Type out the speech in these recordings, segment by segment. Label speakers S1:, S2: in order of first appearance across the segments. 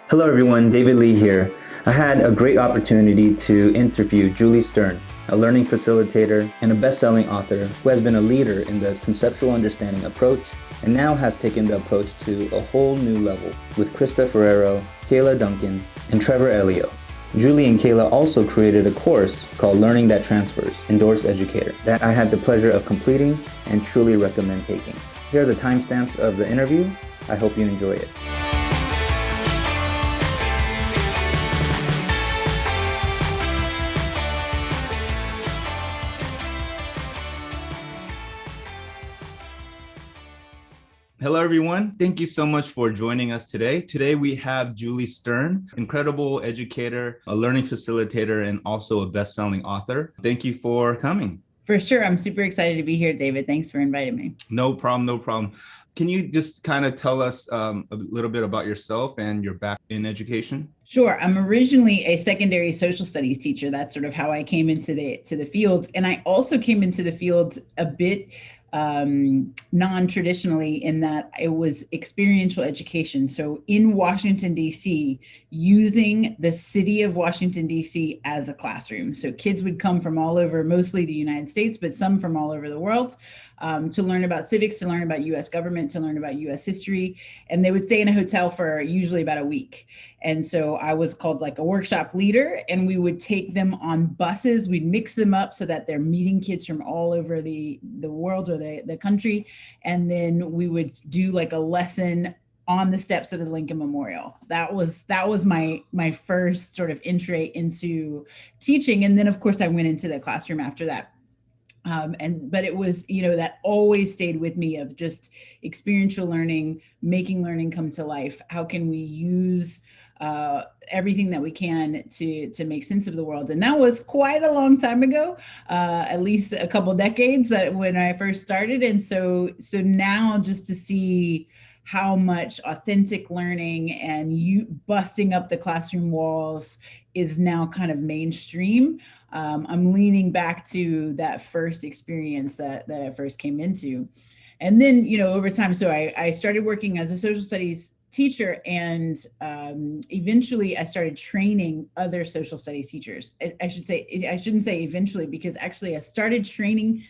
S1: Hello everyone, David Lee here. I had a great opportunity to interview Julie Stern, a learning facilitator and a best-selling author who has been a leader in the conceptual understanding approach and now has taken the approach to a whole new level with Krista Ferraro, Kayla, Duncan, and Trevor, Aleo. Julie and Kayla also created a course called Learning That Transfers, Endorsed Educator, that I had the pleasure of completing and truly recommend taking. Here are the timestamps of the interview. I hope you enjoy it. Hello, everyone. Thank you so much for joining us today. Today, we have Julie Stern, incredible educator, a learning facilitator, and also a best-selling author. Thank you for coming.
S2: For sure. I'm super excited to be here, David. Thanks for inviting me.
S1: No problem. Can you just kind of tell us a little bit about yourself and your background in education?
S2: Sure. I'm originally a secondary social studies teacher. That's sort of how I came into the field. And I also came into the field a bit non-traditionally in that it was experiential education. So in Washington, D.C., using the city of Washington, D.C. as a classroom. So kids would come from all over, mostly the United States, but some from all over the world, to learn about civics, to learn about U.S. government, to learn about U.S. history. And they would stay in a hotel for usually about a week. And so I was called like a workshop leader, and we would take them on buses. We'd mix them up so that they're meeting kids from all over the world or the country. And then we would do like a lesson on the steps of the Lincoln Memorial. That was my first sort of entry into teaching. And then of course I went into the classroom after that. But it was, that always stayed with me of just experiential learning, making learning come to life. How can we use everything that we can to make sense of the world? And that was quite a long time ago, at least a couple decades that when I first started. And so now just to see how much authentic learning and you busting up the classroom walls is now kind of mainstream. I'm leaning back to that first experience that I first came into. And then, over time, so I started working as a social studies teacher, and eventually I started training other social studies teachers. I shouldn't say eventually, because actually I started training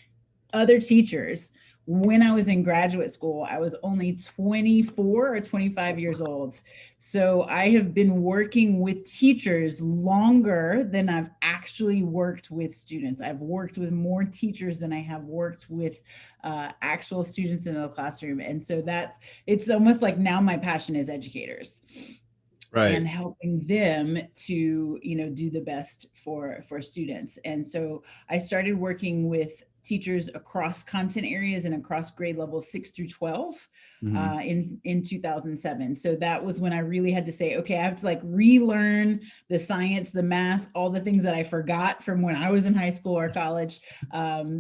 S2: other teachers when I was in graduate school. I was only 24 or 25 years old. So I have been working with teachers longer than I've actually worked with students. I've worked with more teachers than I have worked with actual students in the classroom. And so it's almost like now my passion is educators. Right. And helping them to, do the best for students. And so I started working with teachers across content areas and across grade levels 6 through 12 in 2007. So that was when I really had to say, okay, I have to relearn the science, the math, all the things that I forgot from when I was in high school or college,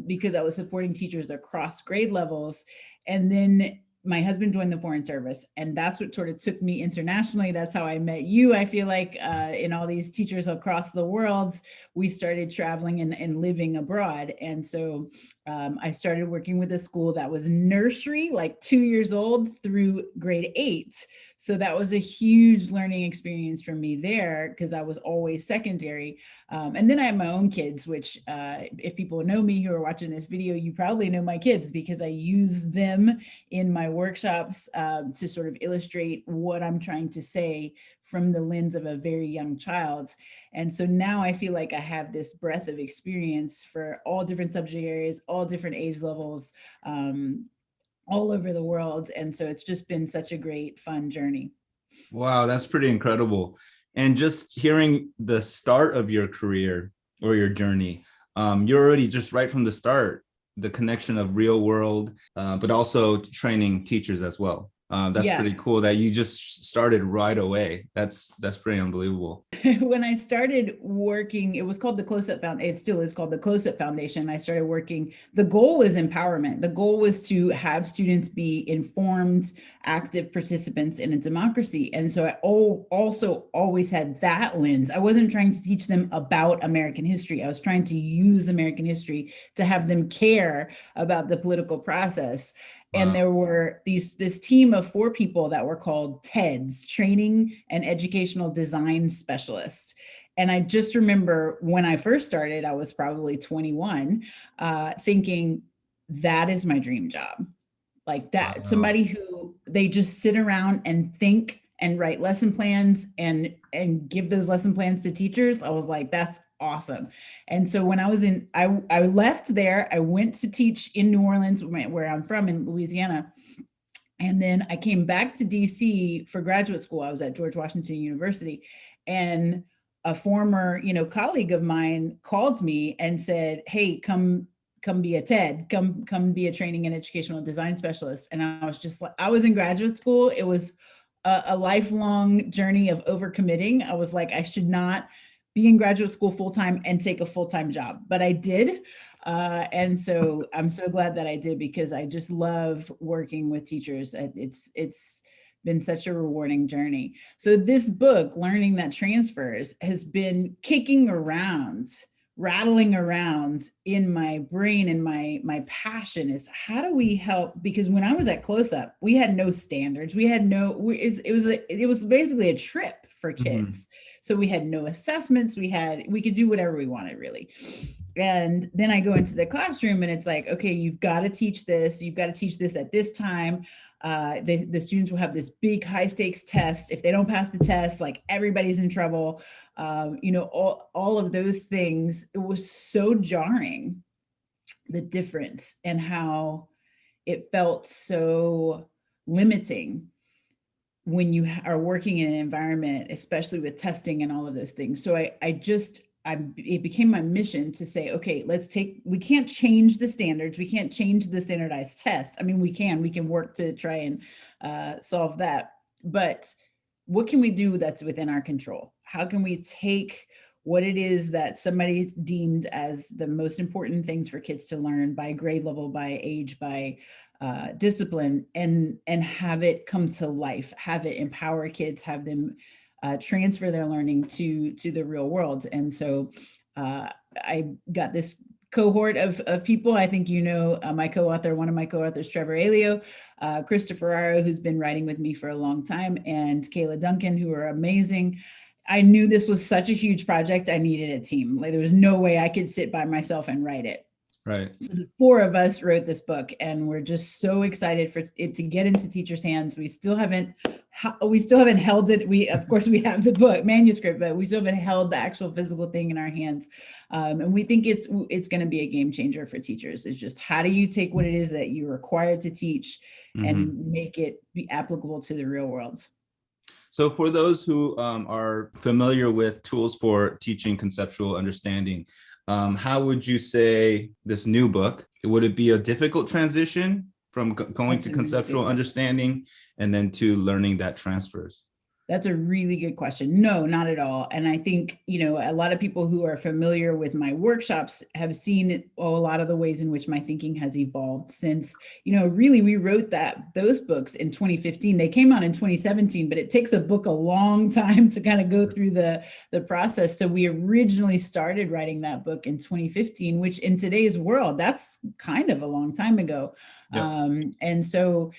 S2: because I was supporting teachers across grade levels. And then my husband joined the Foreign Service, and that's what sort of took me internationally. That's how I met you. I feel like in all these teachers across the world, we started traveling and living abroad. And so I started working with a school that was nursery, 2 years old through grade 8. So that was a huge learning experience for me there, because I was always secondary. And then I have my own kids, which if people know me who are watching this video, you probably know my kids, because I use them in my workshops to sort of illustrate what I'm trying to say from the lens of a very young child. And so now I feel like I have this breadth of experience for all different subject areas, all different age levels, all over the world. And so it's just been such a great, fun journey.
S1: Wow, that's pretty incredible. And just hearing the start of your career or your journey, you're already just right from the start, the connection of real world, but also training teachers as well. That's pretty cool that you just started right away. That's pretty unbelievable.
S2: When I started working, it was called the Close-Up Foundation. It still is called the Close-Up Foundation. I started working. The goal was empowerment. The goal was to have students be informed, active participants in a democracy. And so I also always had that lens. I wasn't trying to teach them about American history. I was trying to use American history to have them care about the political process. And
S1: Wow.
S2: there were this team of 4 people that were called TEDs, Training and Educational Design Specialists. And I just remember when I first started, I was probably 21, thinking that is my dream job. Like that,
S1: Wow.
S2: somebody who they just sit around and think and write lesson plans and give those lesson plans to teachers. I was like, that's awesome. And so when I was I left there, I went to teach in New Orleans, where I'm from in Louisiana. And then I came back to DC for graduate school. I was at George Washington University, and a former, colleague of mine called me and said, "Hey, come be a TED, come be a training and educational design specialist." And I was just like, I was in graduate school. It was a lifelong journey of overcommitting. I was like, I should not be in graduate school full-time and take a full-time job, but I did. And so I'm so glad that I did, because I just love working with teachers. It's been such a rewarding journey. So this book, Learning That Transfers, has been kicking around, rattling around in my brain, and my passion is, how do we help? Because when I was at Close Up, we had no standards. We had no, it was basically a trip for kids. So we had no assessments. We could do whatever we wanted, really. And then I go into the classroom and it's like, okay, you've got to teach this. You've got to teach this at this time. The students will have this big high stakes test. If they don't pass the test, like everybody's in trouble. All of those things. It was so jarring, the difference, and how it felt so limiting when you are working in an environment, especially with testing and all of those things. So it became my mission to say, okay, we can't change the standards. We can't change the standardized test. I mean, we can work to try and solve that. But what can we do that's within our control? How can we take what it is that somebody's deemed as the most important things for kids to learn by grade level, by age, by discipline, and have it come to life, have it empower kids, have them transfer their learning to the real world. And so I got this cohort of people. I think my co-author, one of my co-authors, Trevor, Aleo, Krista Ferraro, who's been writing with me for a long time, and Kayla, Duncan, who are amazing. I knew this was such a huge project. I needed a team. Like, there was no way I could sit by myself and write it.
S1: Right.
S2: So the 4 of us wrote this book, and we're just so excited for it to get into teachers' hands. We still haven't held it. Of course we have the book manuscript, but we still haven't held the actual physical thing in our hands. And we think it's going to be a game changer for teachers. It's just, how do you take what it is that you're required to teach and make it be applicable to the real world?
S1: So for those who are familiar with tools for teaching conceptual understanding, how would you say this new book, would it be a difficult transition from going to conceptual understanding and then to learning that transfers?
S2: That's a really good question. No, not at all. And I think, a lot of people who are familiar with my workshops have seen a lot of the ways in which my thinking has evolved since, really we wrote those books in 2015. They came out in 2017, but it takes a book a long time to kind of go through the process. So we originally started writing that book in 2015, which in today's world, that's kind of a long time ago. Yep. And so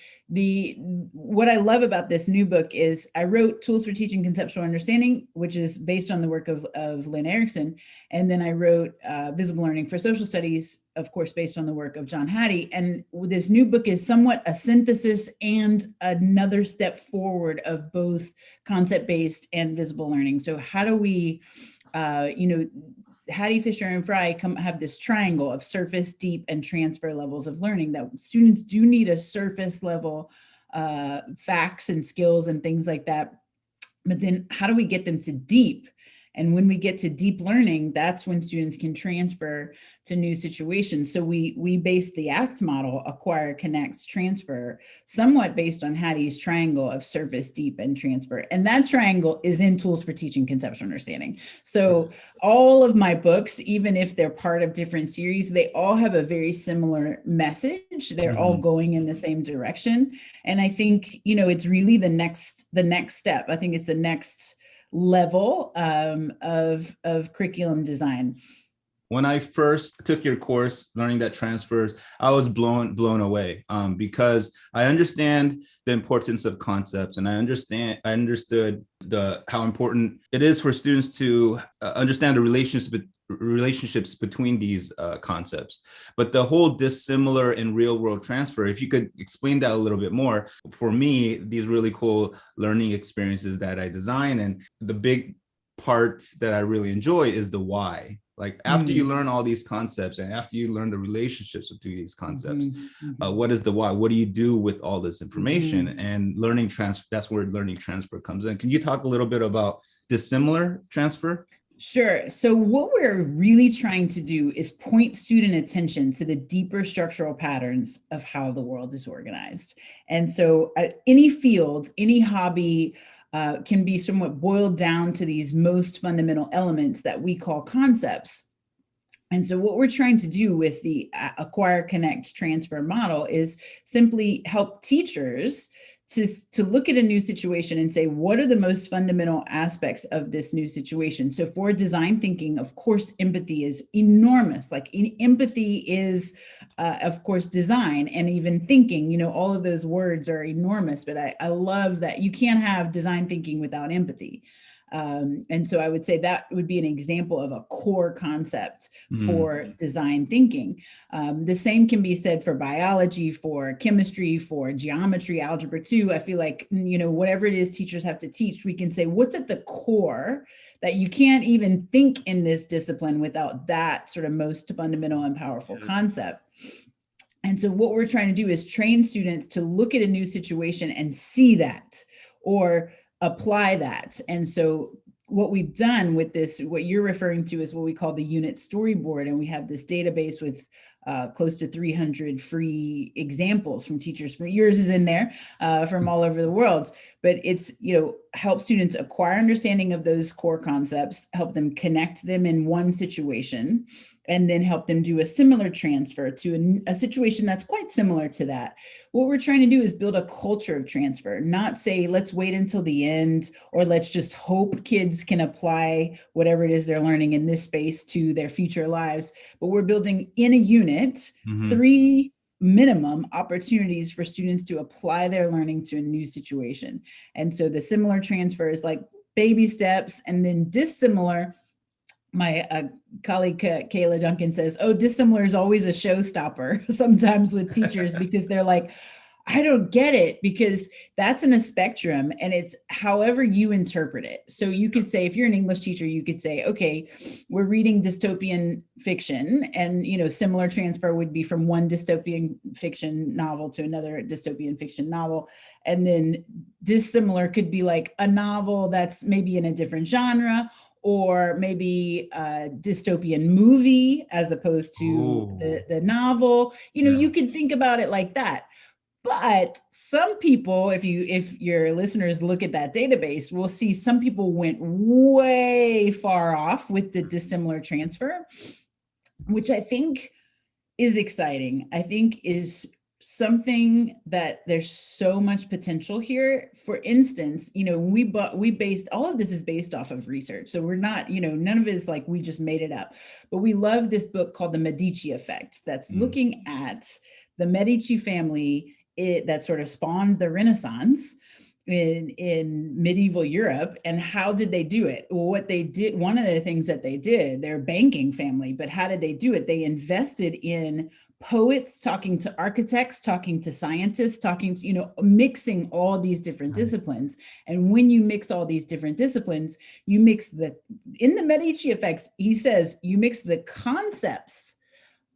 S2: what I love about this new book is I wrote Tools for Teaching Conceptual Understanding, which is based on the work of Lynn Erickson. And then I wrote Visible Learning for Social Studies, of course, based on the work of John Hattie. And this new book is somewhat a synthesis and another step forward of both concept-based and visible learning. So how do we, Hattie, Fisher, and Fry have this triangle of surface, deep, and transfer levels of learning, that students do need a surface level facts and skills and things like that. But then how do we get them to deep? And when we get to deep learning, that's when students can transfer to new situations. So we base the ACT model, acquire, connect, transfer, somewhat based on Hattie's triangle of surface, deep, and transfer. And that triangle is in Tools for Teaching Conceptual Understanding. So all of my books, even if they're part of different series, they all have a very similar message. They're all going in the same direction. And I think, it's really the next step. I think it's the next level of curriculum design.
S1: When I first took your course, Learning That Transfers, I was blown away because I understand the importance of concepts, and I understood how important it is for students to understand the relationships between these concepts. But the whole dissimilar and real world transfer, if you could explain that a little bit more, for me, these really cool learning experiences that I design, and the big part that I really enjoy is the why. Like after you learn all these concepts and after you learn the relationships between these concepts, what is the why? What do you do with all this information? And learning transfer, that's where learning transfer comes in. Can you talk a little bit about dissimilar transfer?
S2: Sure. So what we're really trying to do is point student attention to the deeper structural patterns of how the world is organized. And so any field, any hobby can be somewhat boiled down to these most fundamental elements that we call concepts. And so what we're trying to do with the acquire, connect, transfer model is simply help teachers to look at a new situation and say, what are the most fundamental aspects of this new situation? So for design thinking, of course, empathy is enormous. Like empathy is, of course, design, and even thinking, you know, all of those words are enormous, but I love that you can't have design thinking without empathy. And so I would say that would be an example of a core concept for design thinking. The same can be said for biology, for chemistry, for geometry, algebra 2. I feel like, you know, whatever it is teachers have to teach, we can say what's at the core that you can't even think in this discipline without that sort of most fundamental and powerful concept. And so what we're trying to do is train students to look at a new situation and see that, or apply that. And so what we've done with this, what you're referring to, is what we call the unit storyboard. And we have this database with close to 300 free examples from teachers. Yours is in there from all over the world. But it's, you know, help students acquire understanding of those core concepts, help them connect them in one situation, and then help them do a similar transfer to a situation that's quite similar to that. What we're trying to do is build a culture of transfer, not say, let's wait until the end, or let's just hope kids can apply whatever it is they're learning in this space to their future lives. But we're building in a unit 3 minimum opportunities for students to apply their learning to a new situation. And so the similar transfer is like baby steps, and then dissimilar. My colleague Kayla Duncan says, oh, dissimilar is always a showstopper sometimes with teachers because they're like, I don't get it, because that's in a spectrum and it's however you interpret it. So you could say, if you're an English teacher, you could say, okay, we're reading dystopian fiction, and, you know, similar transfer would be from one dystopian fiction novel to another dystopian fiction novel. And then dissimilar could be like a novel that's maybe in a different genre, or maybe a dystopian movie as opposed to the novel. You know, you could think about it like that. But some people, if your listeners look at that database, will see some people went way far off with the dissimilar transfer, which I think is exciting. I think is something that there's so much potential here. For instance, you know, we based all of this is based off of research. So we're not, you know, none of it is like we just made it up. But we love this book called The Medici Effect that's looking at the Medici family that sort of spawned the Renaissance in medieval Europe. And how did they do it? Well, what they did, one of the things that they did, they're a banking family, but how did they do it? They invested in poets talking to architects, talking to scientists, talking to, you know, mixing all these different disciplines. And when you mix all these different disciplines, you mix in the Medici Effects, he says, you mix the concepts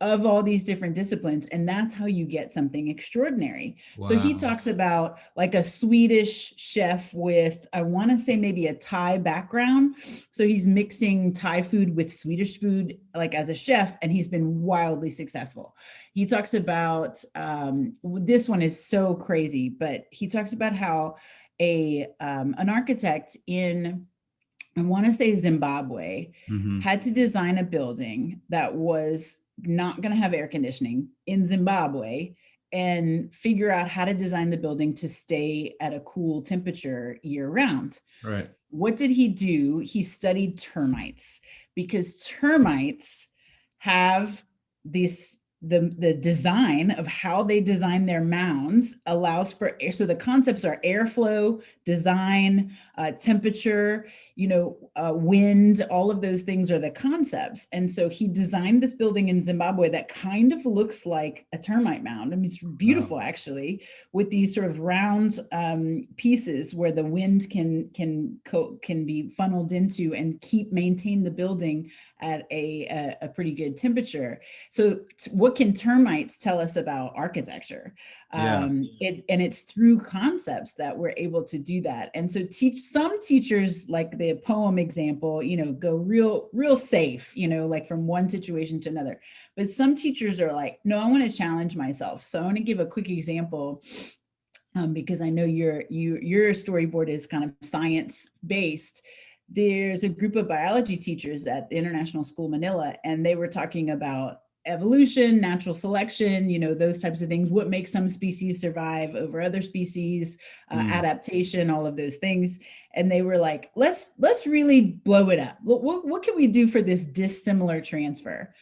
S2: of all these different disciplines, and that's how you get something extraordinary. Wow. So he talks about like a Swedish chef with, I want to say maybe a Thai background. So he's mixing Thai food with Swedish food, like as a chef, and he's been wildly successful. He talks about, this one is so crazy, but he talks about how an architect in, I want to say Zimbabwe, had to design a building that was not going to have air conditioning in Zimbabwe, and figure out how to design the building to stay at a cool temperature year round. Right. What did he do? He studied termites, because termites have this, the design of how they design their mounds allows for air. So the concepts are airflow, design, temperature, wind, all of those things are the concepts. And so he designed this building in Zimbabwe that kind of looks like a termite mound. I mean, it's beautiful, actually, with these sort of round pieces where the wind can be funneled into and maintain the building at a pretty good temperature. So what can termites tell us about architecture? It's through concepts that we're able to do that. And so some teachers, like the poem example, go real safe, like from one situation to another. But some teachers are like, no, I want to challenge myself. So I want to give a quick example, because I know your storyboard is kind of science based. There's a group of biology teachers at the International School Manila, and they were talking about evolution, natural selection, those types of things, what makes some species survive over other species, adaptation, all of those things. And they were like, let's really blow it up. What can we do for this dissimilar transfer?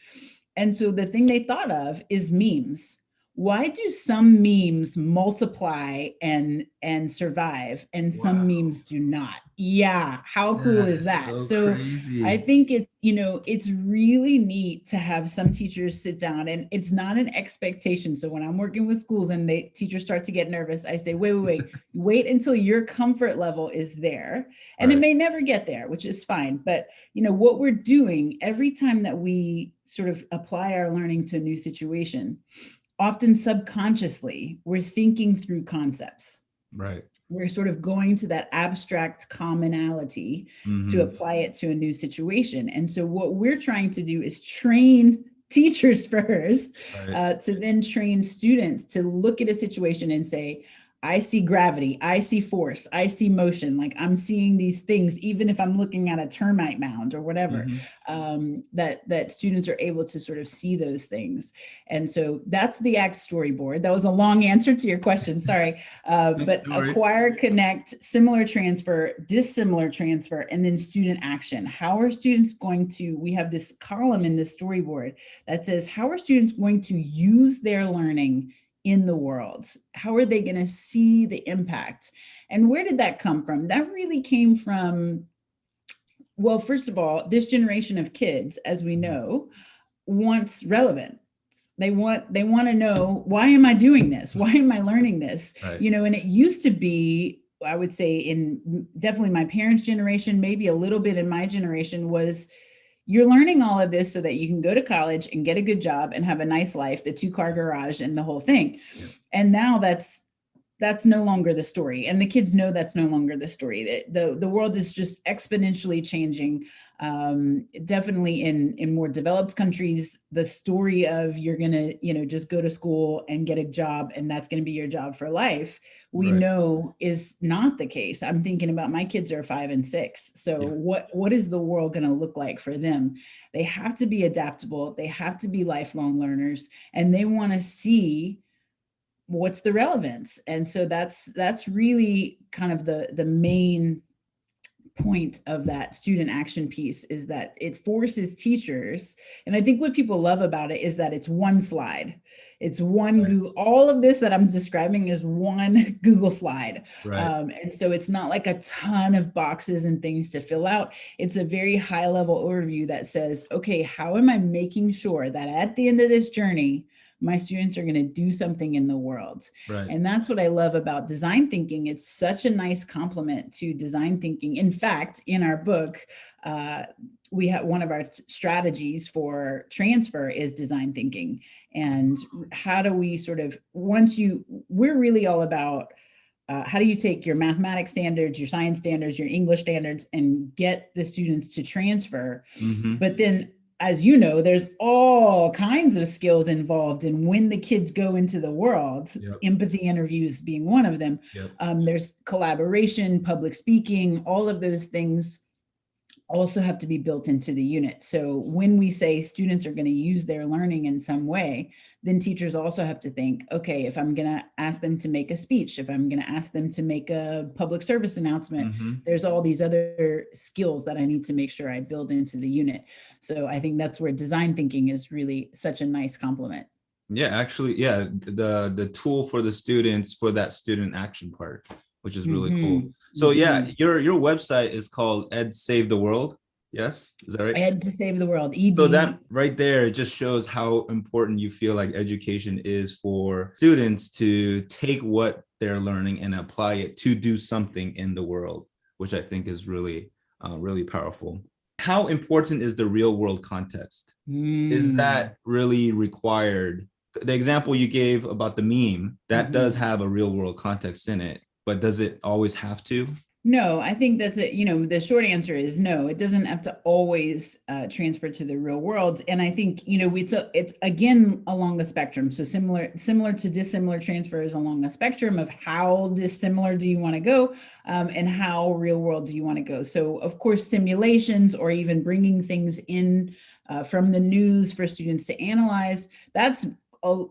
S2: And so the thing they thought of is memes. Why do some memes multiply and survive and some memes do not? Yeah, how cool is that? So crazy. I think it's really neat to have some teachers sit down, and it's not an expectation. So when I'm working with schools and teachers start to get nervous, I say, wait until your comfort level is there. And It may never get there, which is fine. But what we're doing every time that we sort of apply our learning to a new situation, often subconsciously, we're thinking through concepts.
S3: Right.
S2: We're sort of going to that abstract commonality to apply it to a new situation. And so what we're trying to do is train teachers first, to then train students to look at a situation and say, I see gravity, I see force, I see motion. Like I'm seeing these things, even if I'm looking at a termite mound or whatever, that students are able to sort of see those things. And so that's the ACT storyboard. That was a long answer to your question, sorry. But acquire, connect, similar transfer, dissimilar transfer, and then student action. How are students going to, we have this column in the storyboard that says, how are students going to use their learning in the world? How are they going to see the impact? And where did that come from? That really came from, well, first of all, this generation of kids, as we know, wants relevance. They want to know, why am I doing this? Why am I learning this? And it used to be, I would say, in definitely my parents' generation, maybe a little bit in my generation, was you're learning all of this so that you can go to college and get a good job and have a nice life, the 2-car garage and the whole thing. And now that's no longer the story. And the kids know that's no longer the story. The world is just exponentially changing. Definitely in more developed countries, the story of you're going to, just go to school and get a job and that's going to be your job for life, we know is not the case. I'm thinking about my kids are 5 and 6. So what is the world going to look like for them? They have to be adaptable. They have to be lifelong learners, and they want to see what's the relevance. And so that's really kind of the main point of that student action piece, is that it forces teachers. And I think what people love about it is that it's one slide. It's one Google, all of this that I'm describing is one Google slide. And so it's not like a ton of boxes and things to fill out. It's a very high level overview that says, okay, how am I making sure that at the end of this journey, my students are going to do something in the world? And that's what I love about design thinking. It's such a nice complement to design thinking. In fact, in our book, we have one of our strategies for transfer is design thinking. And how do we sort of, we're really all about how do you take your mathematics standards, your science standards, your English standards, and get the students to transfer. But then, as you know, there's all kinds of skills involved in when the kids go into the world, empathy interviews being one of them. There's collaboration, public speaking, all of those things also have to be built into the unit. So when we say students are going to use their learning in some way, then teachers also have to think, okay, if I'm going to ask them to make a speech, if I'm going to ask them to make a public service announcement, there's all these other skills that I need to make sure I build into the unit. So I think that's where design thinking is really such a nice complement.
S1: Yeah, actually, yeah, the tool for the students for that student action part, which is really cool. So yeah, your website is called Ed Save the World. Yes, is that right?
S2: Ed to Save the World, ED.
S1: So that right there just shows how important you feel like education is for students to take what they're learning and apply it to do something in the world, which I think is really, really powerful. How important is the real world context? Is that really required? The example you gave about the meme, that does have a real world context in it, but does it always have to?
S2: No, I think that's it. You know, the short answer is no. It doesn't have to always transfer to the real world. And I think, you know, it's again along the spectrum. So similar to dissimilar transfers along the spectrum of how dissimilar do you want to go, and how real world do you want to go. So of course, simulations or even bringing things in from the news for students to analyze, that's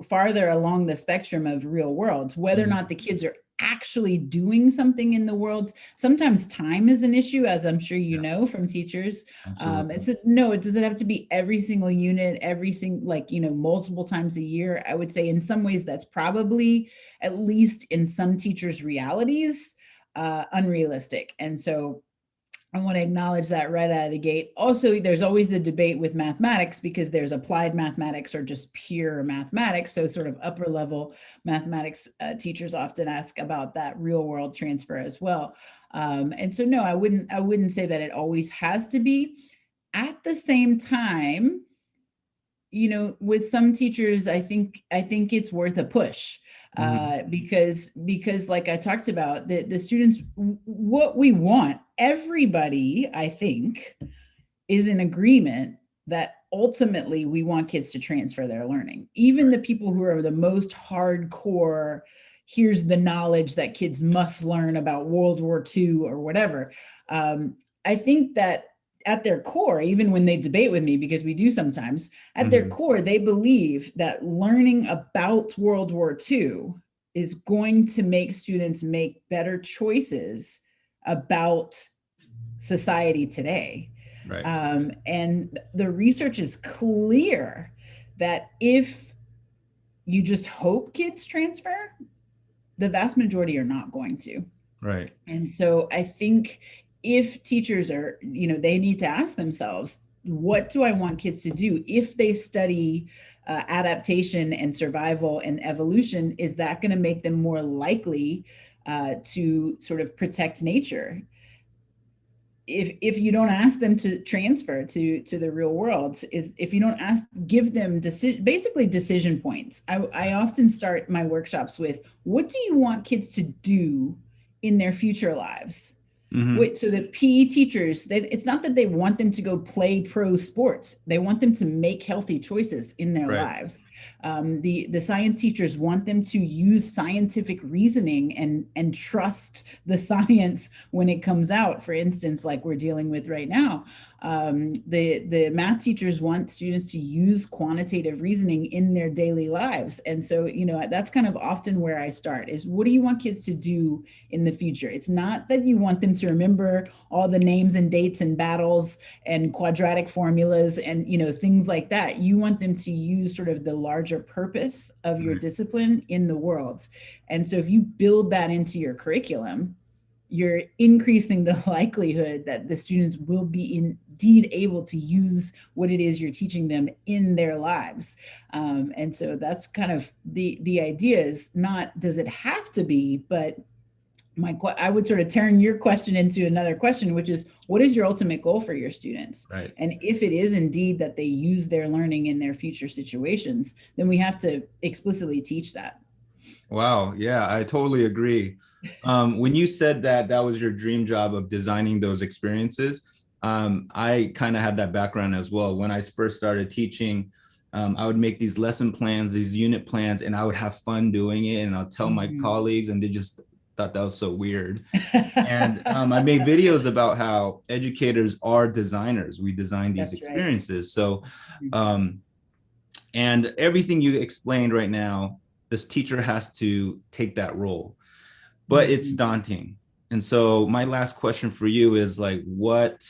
S2: farther along the spectrum of real worlds. Whether or not the kids are actually doing something in the world, sometimes time is an issue, as I'm sure you know from teachers. And so no, it doesn't have to be every single unit, every single, like, you know, multiple times a year. I would say in some ways that's probably, at least in some teachers' realities, unrealistic. And so I want to acknowledge that right out of the gate. Also, there's always the debate with mathematics, because there's applied mathematics or just pure mathematics. So sort of upper level mathematics teachers often ask about that real world transfer as well. And so no, I wouldn't say that it always has to be. At the same time, you know, with some teachers, I think it's worth a push. Because like I talked about, the students, what we want, everybody, I think, is in agreement that ultimately we want kids to transfer their learning. Even the people who are the most hardcore, here's the knowledge that kids must learn about World War II or whatever. I think that at their core, even when they debate with me, because we do sometimes, at their core, they believe that learning about World War II is going to make students make better choices about society today.
S1: Right.
S2: And the research is clear that if you just hope kids transfer, the vast majority are not going to.
S1: Right.
S2: And so I think if teachers are, you know, they need to ask themselves, what do I want kids to do if they study adaptation and survival and evolution? Is that going to make them more likely to sort of protect nature? If you don't ask them to transfer to the real world, is if you don't give them basically decision points. I often start my workshops with, what do you want kids to do in their future lives? So the PE teachers, it's not that they want them to go play pro sports. They want them to make healthy choices in their lives. The science teachers want them to use scientific reasoning and trust the science when it comes out, for instance, like we're dealing with right now. The math teachers want students to use quantitative reasoning in their daily lives. And so, you know, that's kind of often where I start is, what do you want kids to do in the future? It's not that you want them to remember all the names and dates and battles and quadratic formulas and, you know, things like that. You want them to use sort of the larger purpose of your discipline in the world. And so if you build that into your curriculum, you're increasing the likelihood that the students will be indeed able to use what it is you're teaching them in their lives. And so that's kind of the idea, is not, does it have to be, but I would sort of turn your question into another question, which is, what is your ultimate goal for your students?
S1: Right.
S2: And if it is indeed that they use their learning in their future situations, then we have to explicitly teach that.
S1: Wow. Yeah, I totally agree. When you said that was your dream job of designing those experiences, I kind of had that background as well. When I first started teaching, I would make these lesson plans, these unit plans, and I would have fun doing it. And I'll tell my colleagues, and they just thought that was so weird. And I made videos about how educators are designers. We design these
S2: That's right.
S1: experiences. So, and everything you explained right now, this teacher has to take that role, but it's daunting. And so my last question for you is like, what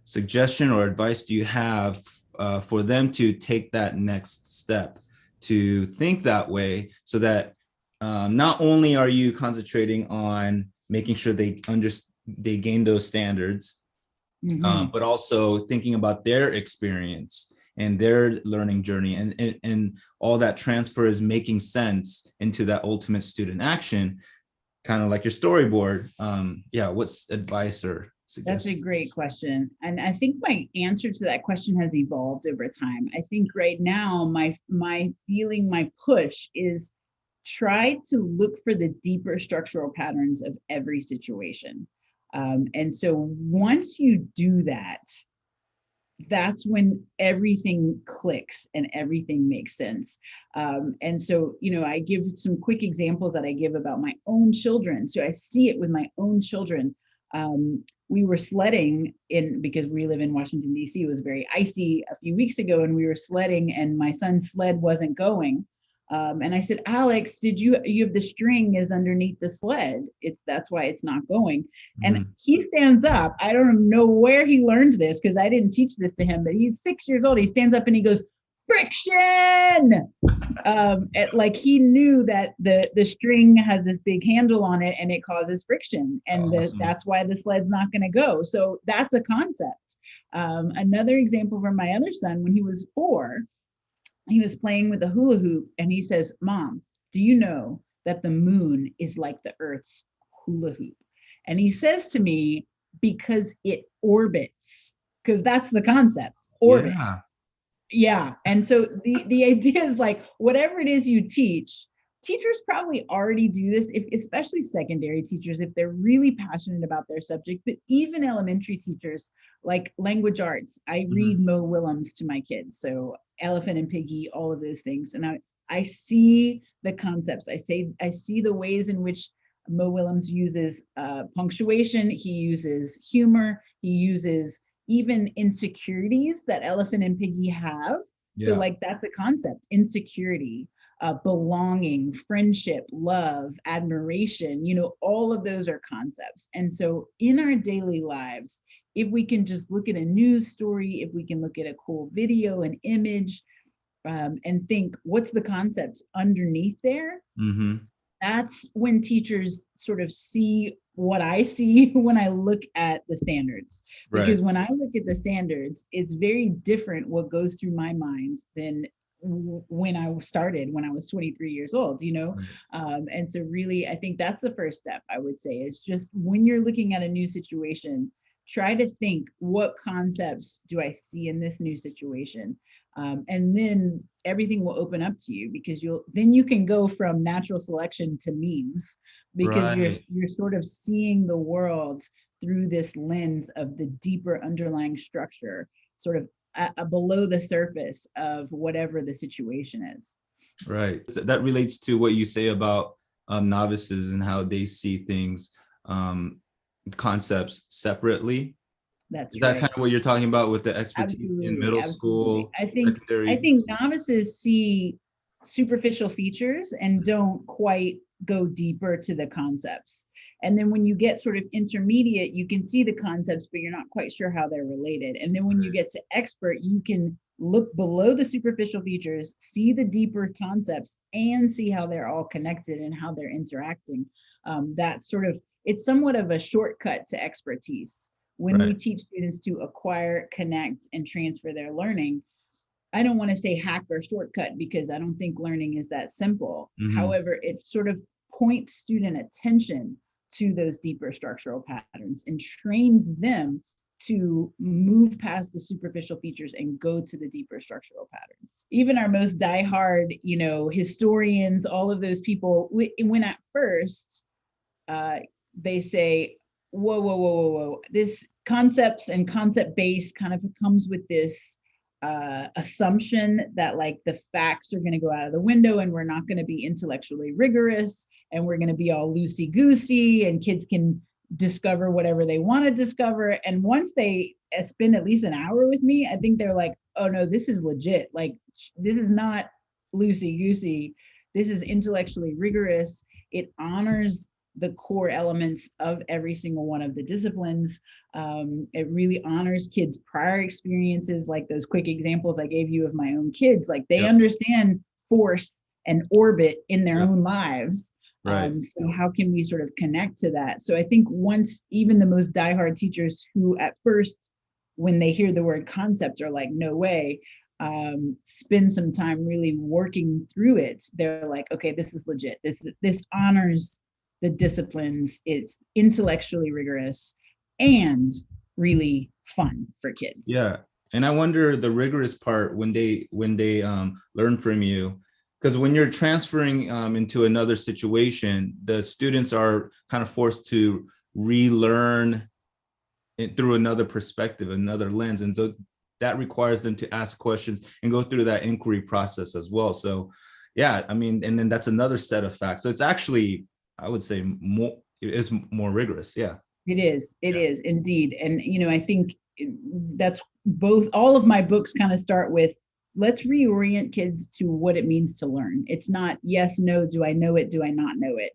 S1: suggestion or advice do you have for them to take that next step, to think that way, so that not only are you concentrating on making sure they gain those standards, but also thinking about their experience and their learning journey, and all that transfer is making sense into that ultimate student action, kind of like your storyboard. What's advice or suggestions?
S2: That's a great question. And I think my answer to that question has evolved over time. I think right now, my feeling, my push is try to look for the deeper structural patterns of every situation. And so once you do that, that's when everything clicks and everything makes sense. And so, I give some quick examples that I give about my own children. So I see it with my own children. We were sledding because we live in Washington, D.C. It was very icy a few weeks ago, and we were sledding, and my son's sled wasn't going. And I said, Alex, you have the string is underneath the sled. That's why it's not going. And he stands up. I don't know where he learned this, because I didn't teach this to him, but he's 6 years old. He stands up and he goes, friction. Like he knew that the string has this big handle on it and it causes friction. And that's why the sled's not going to go. So that's a concept. Another example from my other son, when he was 4, he was playing with a hula hoop and he says, Mom, do you know that the moon is like the Earth's hula hoop? And he says to me, because it orbits, because that's the concept, orbit. Yeah. And so the idea is like, whatever it is you teach, teachers probably already do this, especially secondary teachers, if they're really passionate about their subject, but even elementary teachers, like language arts. I read Mo Willems to my kids. So Elephant and Piggy, all of those things. And I see the concepts. I see the ways in which Mo Willems uses punctuation. He uses humor. He uses even insecurities that Elephant and Piggy have. So like that's a concept, insecurity, belonging, friendship, love, admiration, all of those are concepts. And so in our daily lives, if we can just look at a news story, if we can look at a cool video, an image, and think, what's the concept underneath there? That's when teachers sort of see what I see when I look at the standards. Because when I look at the standards, it's very different what goes through my mind than when I started, when I was 23 years old, and so really, I think that's the first step, I would say, is just when you're looking at a new situation, try to think, what concepts do I see in this new situation? And then everything will open up to you, because then you can go from natural selection to memes, because you're sort of seeing the world through this lens of the deeper underlying structure, sort of below the surface of whatever the situation is.
S1: Right. That relates to what you say about novices and how they see things, concepts separately.
S2: That's
S1: Is that kind of what you're talking about with the expertise in middle school?
S2: I think novices see superficial features and don't quite go deeper to the concepts. And then when you get sort of intermediate, you can see the concepts, but you're not quite sure how they're related. And then when you get to expert, you can look below the superficial features, see the deeper concepts, and see how they're all connected and how they're interacting. It's somewhat of a shortcut to expertise. When we teach students to acquire, connect, and transfer their learning, I don't want to say hack or shortcut, because I don't think learning is that simple. However, it sort of points student attention to those deeper structural patterns and trains them to move past the superficial features and go to the deeper structural patterns. Even our most diehard, historians, all of those people, when at first they say, whoa, this concepts and concept base kind of comes with this assumption that like the facts are going to go out of the window and we're not going to be intellectually rigorous and we're going to be all loosey goosey and kids can discover whatever they want to discover. And once they spend at least an hour with me, I think they're like, oh no, this is legit. Like, this is not loosey goosey. This is intellectually rigorous. It honors the core elements of every single one of the disciplines. It really honors kids' prior experiences, like those quick examples I gave you of my own kids. Like, they understand force and orbit in their own lives.
S1: Right.
S2: So how can we sort of connect to that? So I think once even the most diehard teachers who at first, when they hear the word concept, are like, no way, spend some time really working through it. They're like, okay, this is legit. This honors the disciplines. It's intellectually rigorous and really fun for kids.
S1: Yeah. And I wonder the rigorous part when they learn from you, because when you're transferring into another situation, the students are kind of forced to relearn it through another perspective, another lens. And so that requires them to ask questions and go through that inquiry process as well. So yeah, I mean, and then that's another set of facts. So it's actually, I would say, it is more rigorous. Yeah.
S2: It is indeed. And, I think that's both, all of my books kind of start with, let's reorient kids to what it means to learn. It's not yes, no, do I know it? Do I not know it?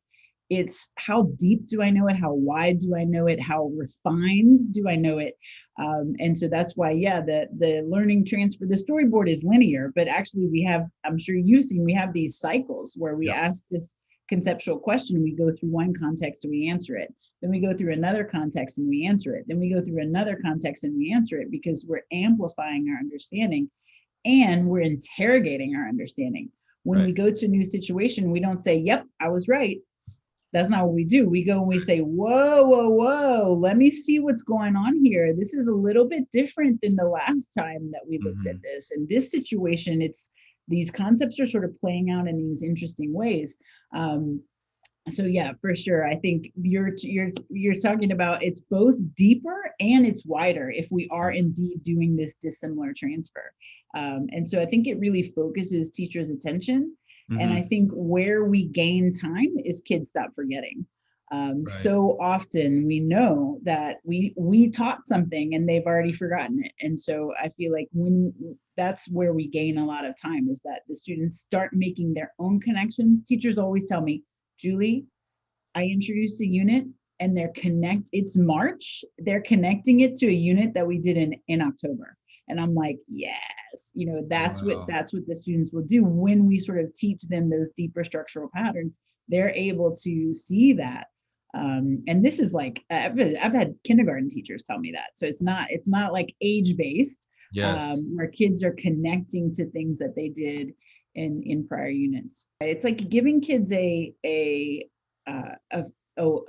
S2: It's how deep do I know it? How wide do I know it? How refined do I know it? And so that's why, the learning transfer, the storyboard is linear, but actually we have, I'm sure you've seen, we have these cycles where we ask this conceptual question, we go through one context and we answer it. Then we go through another context and we answer it. Then we go through another context and we answer it, because we're amplifying our understanding and we're interrogating our understanding. When we go to a new situation, we don't say, yep, I was right. That's not what we do. We go and we say, whoa, let me see what's going on here. This is a little bit different than the last time that we looked at this. In this situation, these concepts are sort of playing out in these interesting ways. So yeah, for sure. I think you're talking about, it's both deeper and it's wider if we are indeed doing this dissimilar transfer. And so I think it really focuses teachers' attention. And I think where we gain time is kids stop forgetting. So often we know that we taught something and they've already forgotten it. And so I feel like that's where we gain a lot of time, is that the students start making their own connections. Teachers always tell me, Julie, I introduced a unit and it's March, they're connecting it to a unit that we did in October. And I'm like, yes, that's what the students will do when we sort of teach them those deeper structural patterns. They're able to see that. And this is like, I've had kindergarten teachers tell me that. So it's not like age-based, where kids are connecting to things that they did in prior units. It's like giving kids a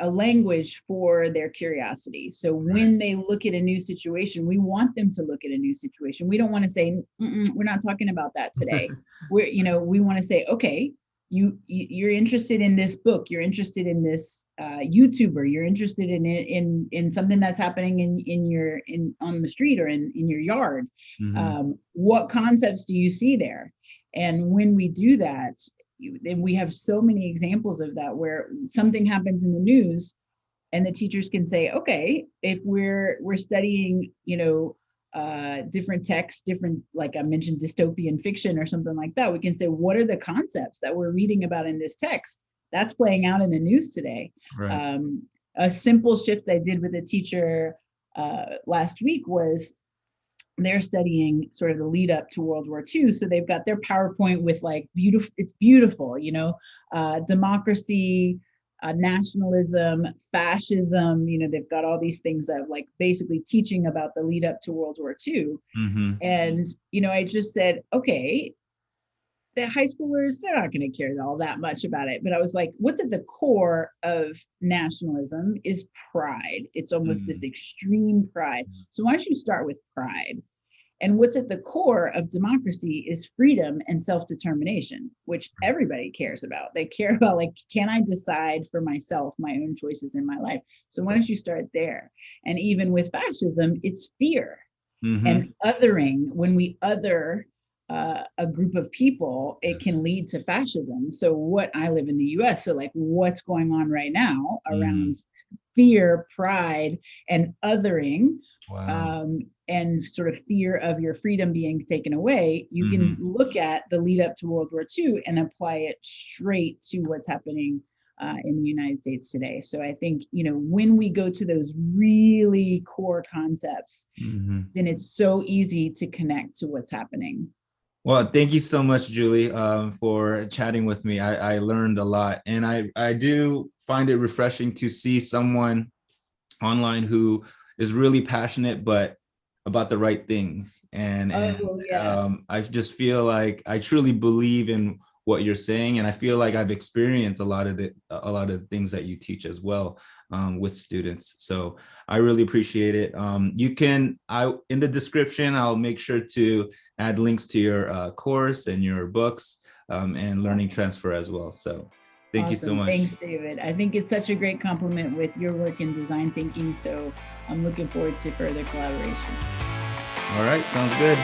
S2: language for their curiosity. So when they look at a new situation, we want them to look at a new situation. We don't want to say, we're not talking about that today. We want to say, okay, you're interested in this book, you're interested in this YouTuber, you're interested in something that's happening on the street or in your yard. What concepts do you see there? And when we do that, and we have so many examples of that, where something happens in the news and the teachers can say, okay, if we're studying, different texts, different, like I mentioned, dystopian fiction or something like that, we can say, what are the concepts that we're reading about in this text that's playing out in the news today? A simple shift I did with a teacher last week was, they're studying sort of the lead up to World War II. So they've got their PowerPoint with like it's beautiful, democracy, nationalism, fascism, they've got all these things that like basically teaching about the lead up to World War II. And, I just said, okay, the high schoolers, they're not going to care all that much about it. But I was like, what's at the core of nationalism is pride. It's almost this extreme pride. So why don't you start with pride? And what's at the core of democracy is freedom and self-determination, which everybody cares about. They care about, like, can I decide for myself my own choices in my life? So why don't you start there? And even with fascism, it's fear. And othering, when we other a group of people, it can lead to fascism. So what I live in the US, so like what's going on right now around fear, pride, and othering, and sort of fear of your freedom being taken away, you can look at the lead up to World War II and apply it straight to what's happening in the United States today. So I think, when we go to those really core concepts, then it's so easy to connect to what's happening.
S1: Well, thank you so much, Julie, for chatting with me. I learned a lot, and I do find it refreshing to see someone online who is really passionate, but about the right things. And I just feel like I truly believe in what you're saying, and I feel like I've experienced a lot of the things that you teach as well with students. So I really appreciate it. In the description, I'll make sure to add links to your course and your books and learning transfer as well. So thank you so much.
S2: Thanks, David. I think it's such a great compliment with your work in design thinking. So I'm looking forward to further collaboration.
S1: All right, sounds good.